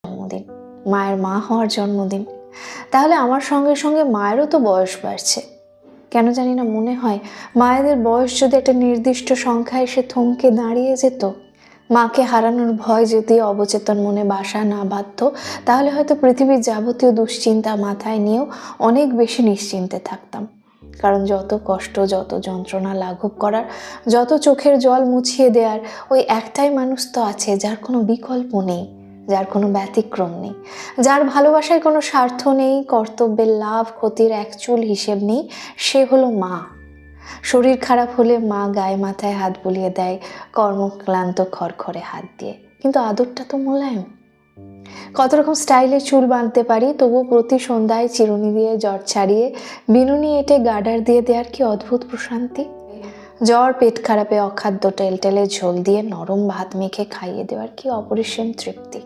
জন্মদিন, মায়ের মা হওয়ার জন্মদিন। তাহলে আমার সঙ্গে সঙ্গে মায়েরও তো বয়স বাড়ছে। কেন জানি না মনে হয় মায়েদের বয়স যদি একটা নির্দিষ্ট সংখ্যা এসে থমকে দাঁড়িয়ে যেত, মাকে হারানোর ভয় যদি অবচেতন মনে বাসা না বাঁধত, তাহলে হয়তো পৃথিবীর যাবতীয় দুশ্চিন্তা মাথায় নিয়েও অনেক বেশি নিশ্চিন্তে থাকতাম। কারণ যত কষ্ট, যত যন্ত্রণা লাঘব করার, যত চোখের জল মুছিয়ে দেওয়ার, ওই একটাই মানুষ তো আছে যার কোনো বিকল্প নেই, যার কোনো ব্যতিক্রম নেই, যার ভালোবাসায় কোনো স্বার্থ নেই, কর্তব্যের লাভ ক্ষতির একচুল হিসেব নেই। সে হলো মা। শরীর খারাপ হলে মা গায়ে মাথায় হাত বুলিয়ে দেয় কর্মক্লান্ত খড়খড়ে হাত দিয়ে, কিন্তু আদরটা তো মোলায়েম। কত রকম স্টাইলে চুল বাঁধতে পারি, তবু প্রতি সন্ধ্যায় চিরুনি দিয়ে জ্বর ছাড়িয়ে বিনুনি এঁটে গার্ডার দিয়ে দেওয়ার কি অদ্ভুত প্রশান্তি। জ্বর পেট খারাপে অখাদ্য টেলটেলে ঝোল দিয়ে নরম ভাত মেখে খাইয়ে দেওয়ার কি অপরিসীম তৃপ্তি।